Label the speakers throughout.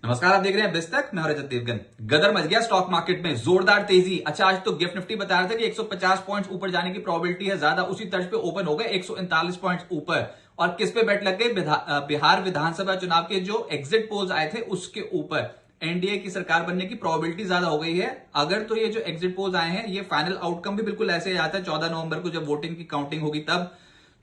Speaker 1: नमस्कार, आप देख रहे हैं बिस्तक। मैं हूं रजत देवगन। गदर मच गया स्टॉक मार्केट में, जोरदार तेजी। अच्छा, आज तो गिफ्ट निफ्टी बता रहा था कि 150 पॉइंट्स ऊपर जाने की प्रोबेबिलिटी है ज्यादा, उसी तर्ज पे ओपन हो गए 139 पॉइंट्स ऊपर। और किस पे बेट लग गई? बिहार विधानसभा चुनाव के जो एग्जिट पोल्स आए थे उसके ऊपर एनडीए की सरकार बनने की प्रोबेबिलिटी ज्यादा हो गई है। अगर तो ये जो एग्जिट पोल्स आए हैं, ये फाइनल आउटकम भी बिल्कुल ऐसे ही आता है 14 नवंबर को जब वोटिंग की काउंटिंग होगी तब,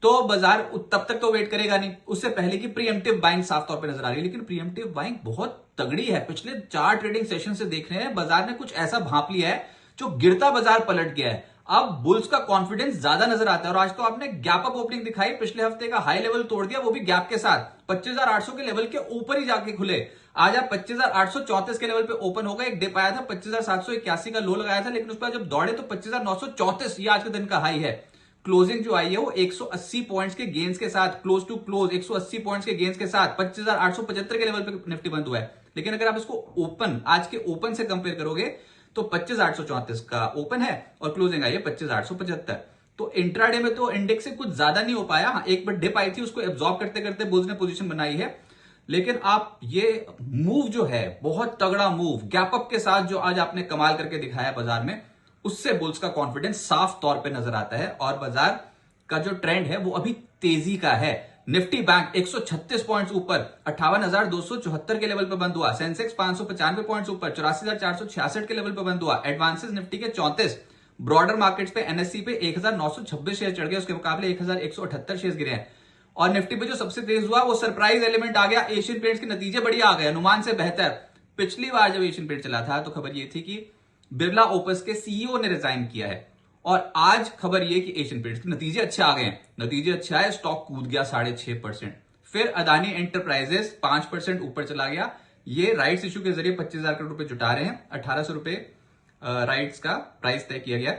Speaker 1: तो बाजार तब तक तो वेट करेगा नहीं। उससे पहले की प्रीएम्प्टिव बाइंग साफ तौर पे नजर आ रही है, लेकिन प्रीएम्प्टिव बाइंग बहुत तगड़ी है। पिछले 4 ट्रेडिंग सेशन से देख रहे हैं बाजार ने कुछ ऐसा भांप लिया है जो गिरता बाजार पलट गया है। अब बुल्स का कॉन्फिडेंस ज्यादा नजर आता है और आज तो आपने गैप अप ओपनिंग दिखाई, पिछले हफ्ते का हाई लेवल तोड़ दिया, वो भी गैप के साथ 25,800 के लेवल के ऊपर ही जाके खुले। आज आप 25,834 के लेवल पे ओपन हो गए। एक डिप आया था 25,781 का लो लगाया था, लेकिन उस पर जब दौड़े तो 25,934 ये आज के दिन का हाई है। क्लोजिंग जो आई है वो 180 पॉइंट्स के गेंस के साथ, क्लोज टू क्लोज 180 पॉइंट्स के गेंस के साथ 25,875 के लेवल पे निफ्टी बंद हुआ है। लेकिन अगर आप इसको ओपन, आज के ओपन से कंपेयर करोगे तो 25,834 का ओपन है और क्लोजिंग आई है 25,875। तो इंट्राडे में तो इंडेक्स से कुछ ज्यादा नहीं हो पाया। हाँ, एक बार डिप आई थी, उसको एब्जॉर्ब करते करते बुल्स ने पोजीशन बनाई है। लेकिन आप ये मूव जो है, बहुत तगड़ा मूव गैप अप के साथ जो आज आपने कमाल करके दिखाया बाजार में, उससे बुल्स का कॉन्फिडेंस साफ तौर पे नजर आता है और बाजार का जो ट्रेंड है वो अभी तेजी का है। निफ्टी बैंक 136 पॉइंट्स ऊपर 58,274 के लेवल पर बंद हुआ। सेंसेक्स 595 पॉइंट्स ऊपर 84,466 के लेवल पर बंद हुआ। एडवांसेस निफ्टी के 34। ब्रॉडर मार्केट्स पे एनएससी पे 1,926 शेयर चढ़ गए, उसके मुकाबले 1,178 शेयर गिरे हैं। और निफ्टी पे जो सबसे तेज हुआ वो सरप्राइज एलिमेंट आ गया, एशियन पेंट्स के नतीजे बढ़िया आ गए, अनुमान से बेहतर। पिछली बार जब एशियन पेंट चला था तो खबर ये थी कि बिरला ओपस के सीईओ ने रिजाइन किया है, और आज खबर यह कि एशियन पेंट्स के नतीजे अच्छे आ गए हैं। नतीजे अच्छा है, स्टॉक कूद गया 6.5%। फिर अदानी एंटरप्राइजेस 5% ऊपर चला गया। ये राइट्स इशू के जरिए 25,000 करोड़ रुपए जुटा रहे हैं। 1,800 रुपए राइट्स का प्राइस तय किया गया।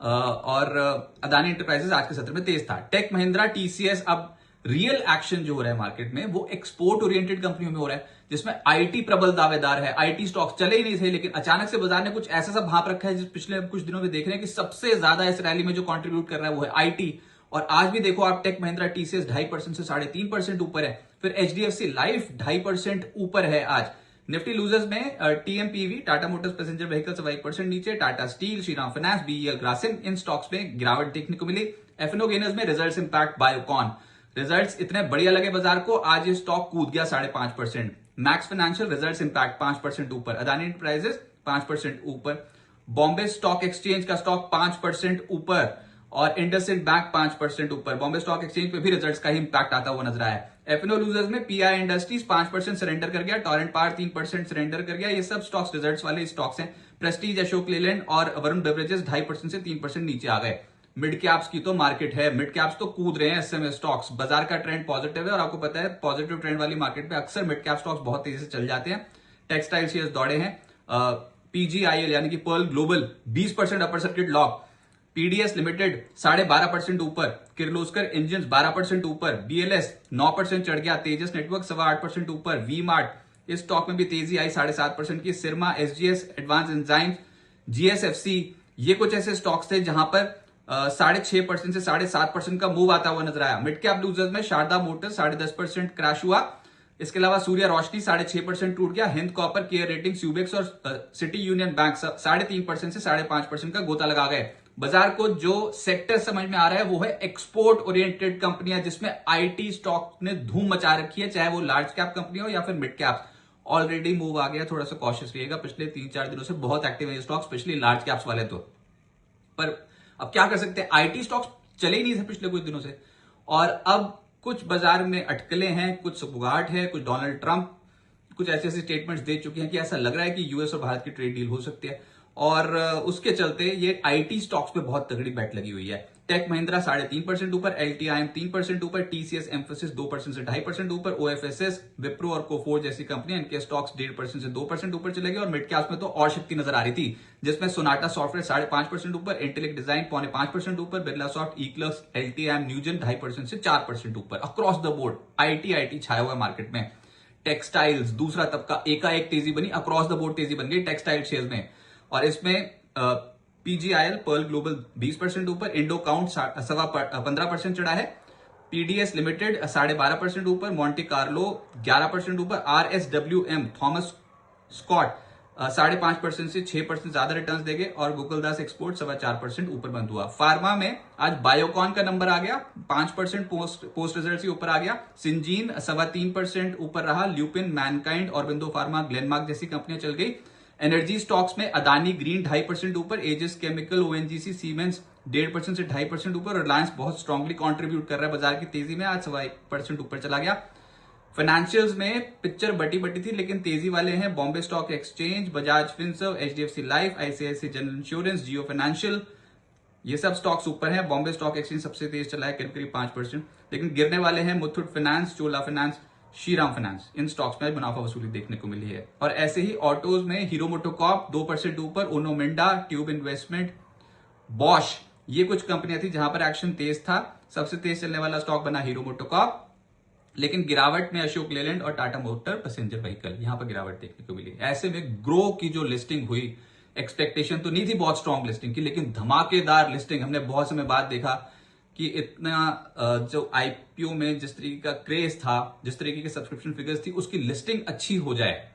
Speaker 1: और अदानी एंटरप्राइजेस आज के सत्र में तेज था। टेक महिंद्रा, टीसीएस, अब रियल एक्शन जो हो रहा है मार्केट में वो एक्सपोर्ट ओरिएंटेड कंपनियों में हो रहा है, जिसमें आईटी प्रबल दावेदार है। आईटी स्टॉक्स चले ही नहीं थे, लेकिन अचानक से बाजार ने कुछ ऐसा सब भाप रखा है जिस पिछले कुछ दिनों में देख रहे हैं कि सबसे ज्यादा इस रैली में जो कंट्रीब्यूट कर रहा है वो है आईटी। और आज भी देखो आप, टेक महिंद्रा, टीसीएस 2.5% से 3.5% ऊपर है। फिर एचडीएफसी लाइफ 2.5% ऊपर है आज। निफ्टी लूजर्स में TMPV, Tata motors passenger vehicle से 1% नीचे, Tata steel, Shriram finance, BEL, Grasim, इन स्टॉक्स में गिरावट देखने को मिली। एफएनओ गेनर्स में रिजल्ट्स इंपैक्ट बायोकॉन, रिजल्ट्स इतने बढ़िया लगे बाजार को, आज ये स्टॉक कूद गया 5.5%। मैक्स फाइनेंशियल रिजल्ट्स इंपैक्ट 5% ऊपर। अदानी एंटरप्राइजेस 5% ऊपर। बॉम्बे स्टॉक एक्सचेंज का स्टॉक 5% ऊपर और इंडसइंड बैंक 5% ऊपर। बॉम्बे स्टॉक एक्सचेंज पे भी रिजल्ट्स का ही इंपैक्ट आता हुआ नजर आया। एफएनओ लूजर्स में पीआई इंडस्ट्रीज 5% सरेंडर कर गया, टोरेंट पावर 3% सरेंडर कर गया। ये सब स्टॉक्स रिजल्ट्स वाले स्टॉक्स हैं। प्रेस्टीज, अशोक लेलैंड और वरुण बेवरेजेस 2.5% से 3% नीचे आ गए। मिड कैप्स की तो मार्केट है, मिड कैप्स तो कूद रहे हैं एसएमए स्टॉक्स। बाजार का ट्रेंड पॉजिटिव है और आपको पता है पॉजिटिव ट्रेंड वाली मार्केट पे अक्सर मिड कैप स्टॉक्स बहुत तेजी से चल जाते हैं। टेक्सटाइल शेयर्स दौड़े हैं। पीजीआईएल यानी कि Pearl Global 20% upper circuit lock. PDS limited 12.5% ऊपर। किर्लोस्कर इंजन 12% ऊपर। बीएलएस 9% चढ़ गया। तेजस नेटवर्क 8.25% ऊपर। वी मार्ट, इस स्टॉक में भी तेजी आई 7.5% की। सिरमा, एसजीएस, एडवांस एंजाइम, जीएसएफसी, ये कुछ ऐसे स्टॉक्स थे जहां पर 6.5% से 7.5% का मूव आता हुआ नजर आया। मिड कैप लूजर्स में शारदा मोटर्स 10.5% क्रैश हुआ। इसके अलावा सूर्य रोशनी 6.5% टूट गया। हिंद कॉपर, केयर रेटिंग, स्यूबेक्स और सिटी यूनियन बैंक 3.5% से 5.5% का गोता लगा गए। बाजार को जो सेक्टर समझ में आ रहा है वो है एक्सपोर्ट ओरिएंटेड कंपनियां, जिसमें आईटी स्टॉक ने धूम मचा रखी है, चाहे वो लार्ज कैप कंपनी हो या फिर मिड कैप। ऑलरेडी मूव आ गया, थोड़ा सा कॉशियस रहिएगा। पिछले 3-4 दिनों से बहुत एक्टिव है स्टॉक्स, स्पेशली लार्ज कैप्स वाले तो। पर अब क्या कर सकते हैं, आईटी स्टॉक्स चले ही नहीं थे पिछले कुछ दिनों से, और अब कुछ बाजार में अटकले हैं, कुछ सुगबुगाहट है। कुछ डोनाल्ड ट्रंप कुछ ऐसे ऐसे स्टेटमेंट्स दे चुके हैं कि ऐसा लग रहा है कि यूएस और भारत की ट्रेड डील हो सकती है, और उसके चलते ये आईटी स्टॉक्स पे बहुत तगड़ी बैट लगी हुई है। टेक महिंद्रा 3.5% ऊपर, एलटीआईएम 3% ऊपर, टीसीएस एम्फोसिस 2% से 2.5% ऊपर, ओएफएसएस, विप्रो और कोफोर जैसी कंपनियां, इनके स्टॉक्स 1.5% से 2% ऊपर चले गए। और मिड कैप्स में तो और शक्ति नजर आ रही थी, जिसमें सोनाटा सॉफ्टवेयर 5.5% ऊपर, इंटेलेक्ट डिजाइन 4.5% ऊपर, बिरला सॉफ्ट, इक्लर्क्स, एलटीआईएम, न्यूजन 2.5% से 4% ऊपर। अक्रॉस द बोर्ड आईटी छाया हुआ मार्केट में। टेक्सटाइल्स दूसरा तबका, एकाएक तेजी बनी, अक्रॉस द बोर्ड तेजी बन गई टेक्सटाइल शेयर्स में। और इसमें पीजीआईएल, पर्ल ग्लोबल 20% ऊपर, इंडो काउंट 15% चढ़ा है। पीडीएस लिमिटेड 12.5% ऊपर, मॉन्टे कार्लो 11% ऊपर, RSWM थॉमस स्कॉट 5.5% से 6% ज्यादा रिटर्न्स देंगे और गोकुलदास एक्सपोर्ट 4.25% ऊपर बंद हुआ। फार्मा में आज बायोकॉन का नंबर आ गया 5% पोस्ट रिजल्ट से ऊपर आ गया। सिंजीन 3.25% ऊपर रहा। Lupin, Mankind, Aurobindo pharma, Glenmark जैसी कंपनियां चल गई। एनर्जी स्टॉक्स में अदानी ग्रीन 2.5% ऊपर, एजिस केमिकल, ओएनजीसी, सीमेंस 1.5% से 2.5% ऊपर। रिलायंस बहुत स्ट्रांगली कंट्रीब्यूट कर रहा है बाजार की तेजी में, आज 1.25% ऊपर चला गया। फाइनेंशियल्स में पिक्चर बटी थी लेकिन तेजी वाले हैं Bombay stock exchange, Bajaj Finserv, HDFC life, ICICI general insurance, Jio financial, ये सब स्टॉक्स ऊपर हैं। बॉम्बे स्टॉक एक्सचेंज सबसे तेज चला है करीब 5%, लेकिन गिरने वाले हैं मुथूट फाइनेंस, चोला फाइनेंस, श्रीराम फाइनेंस। इन स्टॉक्स में मुनाफा वसूली देखने को मिली है। और ऐसे ही ऑटोज में हीरो मोटोकॉर्प 2% ऊपर, Uno Minda, tube investment, Bosch, ये कुछ कंपनियां थी जहां पर एक्शन तेज था। सबसे तेज चलने वाला स्टॉक बना हीरो मोटोकॉर्प, लेकिन गिरावट में अशोक लेलैंड और टाटा मोटर पैसेंजर व्हीकल, यहां पर गिरावट देखने को मिली। ऐसे में ग्रो की जो लिस्टिंग हुई, एक्सपेक्टेशन तो नहीं थी बहुत स्ट्रॉन्ग लिस्टिंग की, लेकिन धमाकेदार लिस्टिंग। हमने बहुत समय बाद देखा कि इतना जो आईपीओ में जिस तरीके का क्रेज था, जिस तरीके के सब्सक्रिप्शन फिगर्स थी, उसकी लिस्टिंग अच्छी हो जाए,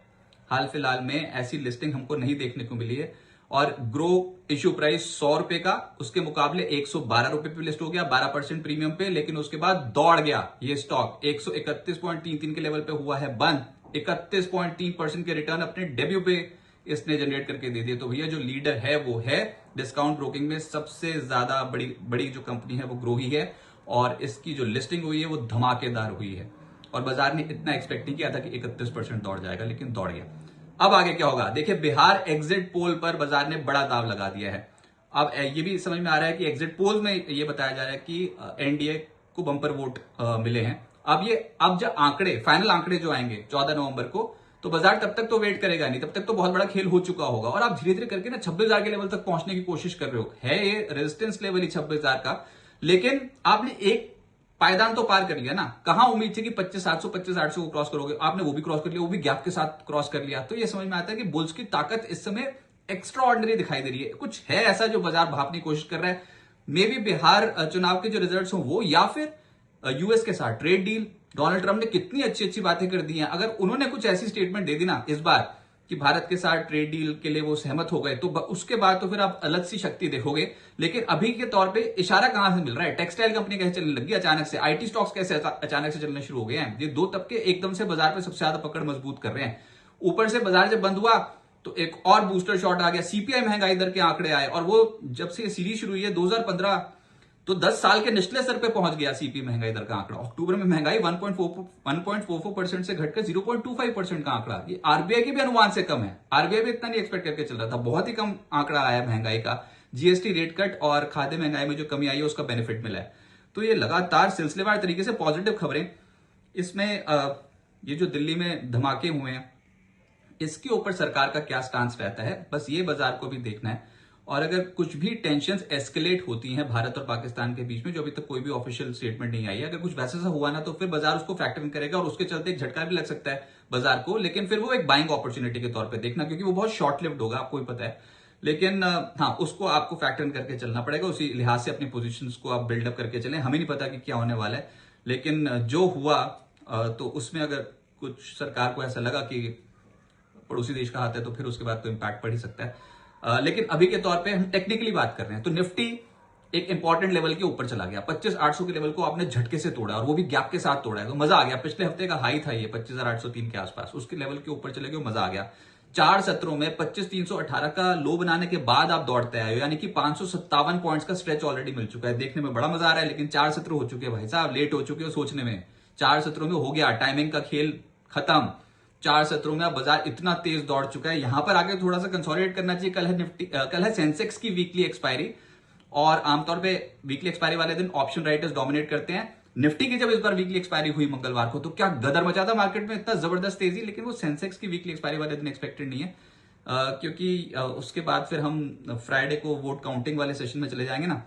Speaker 1: हाल फिलहाल में ऐसी लिस्टिंग हमको नहीं देखने को मिली है। और ग्रो इश्यू प्राइस 100 रुपए का, उसके मुकाबले 112 रुपए पे लिस्ट हो गया 12% प्रीमियम पे, लेकिन उसके बाद दौड़ गया ये स्टॉक 131.33 के लेवल पे हुआ है बंद। 31.3% के रिटर्न अपने डेब्यू पे इसने जनरेट करके दे दिए। तो भैया जो लीडर है वो है डिस्काउंट ब्रोकिंग में, सबसे ज्यादा बड़ी जो कंपनी है वो ग्रो ही है, और इसकी जो लिस्टिंग हुई है वो धमाकेदार हुई है। और बाजार ने इतना एक्सपेक्ट नहीं किया था कि 31% दौड़ जाएगा, लेकिन दौड़ गया। अब आगे क्या होगा देखिए, बिहार एग्जिट पोल पर बाजार ने बड़ा दाव लगा दिया है। अब ये भी समझ में आ रहा है कि एग्जिट पोल में ये बताया जा रहा है कि एनडीए को बंपर वोट मिले हैं। अब जब आंकड़े, फाइनल आंकड़े जो आएंगे 14 नवंबर को, तो बाजार तब तक तो वेट करेगा नहीं, तब तक तो बहुत बड़ा खेल हो चुका होगा। और आप धीरे धीरे करके ना 26,000 के लेवल तक पहुंचने की कोशिश कर रहे हो। है ये रेजिस्टेंस लेवल ही 26,000 का, लेकिन आपने एक पायदान तो पार कर लिया ना। कहां उम्मीद थी कि 25,700 25,800 को क्रॉस करोगे, आपने वो भी क्रॉस कर लिया, वो भी गैप के साथ क्रॉस कर लिया। तो ये समझ में आता है कि बुल्स की ताकत इस समय एक्स्ट्रा ऑर्डिनरी दिखाई दे रही है। कुछ है ऐसा जो बाजार भापने की कोशिश कर रहा है। मे बी बिहार चुनाव के जो रिजल्ट्स हो वो, या फिर यूएस के साथ ट्रेड डील, डोनाल्ड ट्रंप ने कितनी अच्छी अच्छी बातें कर दी हैं। अगर उन्होंने कुछ ऐसी स्टेटमेंट दे दी ना इस बार कि भारत के साथ ट्रेड डील के लिए वो सहमत हो गए, तो उसके बाद तो फिर आप अलग सी शक्ति देखोगे। लेकिन अभी के तौर पे इशारा कहां से मिल रहा है? टेक्सटाइल कंपनी कैसे चलने लगी अचानक से, आईटी स्टॉक्स कैसे अचानक से चलने शुरू हो गए हैं। ये दो तबके एकदम से बाजार पे सबसे ज्यादा पकड़ मजबूत कर रहे हैं। ऊपर से बाजार जब बंद हुआ तो एक और बूस्टर शॉट आ गया, सीपीआई महंगाई दर के आंकड़े आए, और वो जब से सीरीज शुरू हुई है 2015, तो 10 साल के निचले स्तर पे पहुंच गया सीपी महंगाई दर का आंकड़ा। अक्टूबर में महंगाई 1.44% से घटकर 0.25% का आंकड़ा, ये आरबीआई के भी अनुमान से कम है। आरबीआई भी इतना नहीं एक्सपेक्ट करके चल रहा था, बहुत ही कम आंकड़ा आया महंगाई का। जीएसटी रेट कट और खाद्य महंगाई में जो कमी आई है उसका बेनिफिट मिला है। तो ये लगातार सिलसिलेवार तरीके से पॉजिटिव खबरें। इसमें ये जो दिल्ली में धमाके हुए हैं, इसके ऊपर सरकार का क्या स्टांस रहता है, बस ये बाजार को भी देखना है। और अगर कुछ भी टेंशंस एस्केलेट होती हैं भारत और पाकिस्तान के बीच में, जो अभी तक कोई भी ऑफिशियल स्टेटमेंट नहीं आई है, अगर कुछ वैसा सा हुआ ना, तो फिर बाजार उसको फैक्टर इन करेगा और उसके चलते एक झटका भी लग सकता है बाजार को। लेकिन फिर वो एक बाइंग अपॉर्चुनिटी के तौर पे देखना, क्योंकि वो बहुत शॉर्ट लिव्ड होगा, आपको भी पता है। लेकिन हाँ, उसको आपको फैक्टर इन करके चलना पड़ेगा, उसी लिहाज से अपनी पोजिशन को आप बिल्डअप करके चलें। हमें नहीं पता कि क्या होने वाला है, लेकिन जो हुआ तो उसमें अगर कुछ सरकार को ऐसा लगा कि पड़ोसी देश का हाथ है, तो फिर उसके बाद तो इंपैक्ट पड़ ही सकता है। लेकिन अभी के तौर पे हम टेक्निकली बात कर रहे हैं, तो निफ्टी एक इंपॉर्टेंट लेवल के ऊपर चला गया। 25,800 के लेवल को आपने झटके से तोड़ा, और वो भी गैप के साथ तोड़ा है, तो मजा आ गया। पिछले हफ्ते का हाई था ये 25,803 के आसपास, उसके लेवल के ऊपर चले गए, मजा आ गया। 4 सत्रों में 25,318 का लो बनाने के बाद आप दौड़ते आए हो, यानी कि 557 पॉइंट्स का स्ट्रेच ऑलरेडी मिल चुका है। देखने में बड़ा मजा आ रहा है, लेकिन 4 सत्र हो चुके हैं भाई साहब, लेट हो चुके हो सोचने में। 4 सत्रों में हो गया, टाइमिंग का खेल खत्म। 4 सत्रों में बाजार इतना तेज दौड़ चुका है, यहां पर आगे थोड़ा सा कंसोलिडेट करना चाहिए। कल है सेंसेक्स की वीकली एक्सपायरी, और आमतौर पे वीकली एक्सपायरी वाले दिन ऑप्शन राइटर्स डोमिनेट करते हैं। निफ्टी की जब इस बार वीकली एक्सपायरी हुई मंगलवार को, तो क्या गदर मचा था मार्केट में, इतना जबरदस्त तेजी। लेकिन वो सेंसेक्स की वीकली एक्सपायरी वाले दिन एक्सपेक्टेड नहीं है, क्योंकि उसके बाद फिर हम फ्राइडे को वोट काउंटिंग वाले सेशन में चले जाएंगे ना,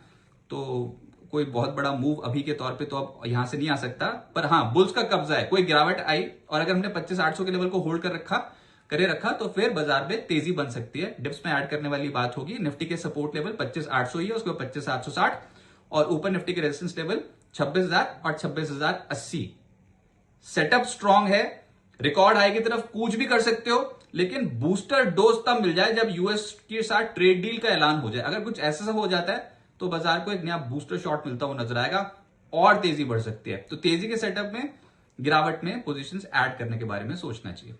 Speaker 1: तो कोई बहुत बड़ा मूव अभी के तौर पे तो अब यहां से नहीं आ सकता। पर हाँ, बुल्स का कब्जा है, कोई गिरावट आई और अगर हमने 25,800 के लेवल को होल्ड करे रखा तो फिर बाजार में तेजी बन सकती है। डिप्स में ऐड करने वाली बात होगी। निफ्टी के सपोर्ट लेवल 25,800 ही है, उसके बाद 25,760, और ऊपर निफ्टी के रेजिस्टेंस लेवल 26,000 और 26,080। सेटअप स्ट्रांग है, रिकॉर्ड हाई की तरफ कूच भी कर सकते हो, लेकिन बूस्टर डोज तब मिल जाए जब यूएस के साथ ट्रेड डील का ऐलान हो जाए। अगर कुछ ऐसा हो जाता है तो बाजार को एक नया बूस्टर शॉट मिलता हुआ नजर आएगा और तेजी बढ़ सकती है। तो तेजी के सेटअप में गिरावट में पोजीशंस ऐड करने के बारे में सोचना चाहिए।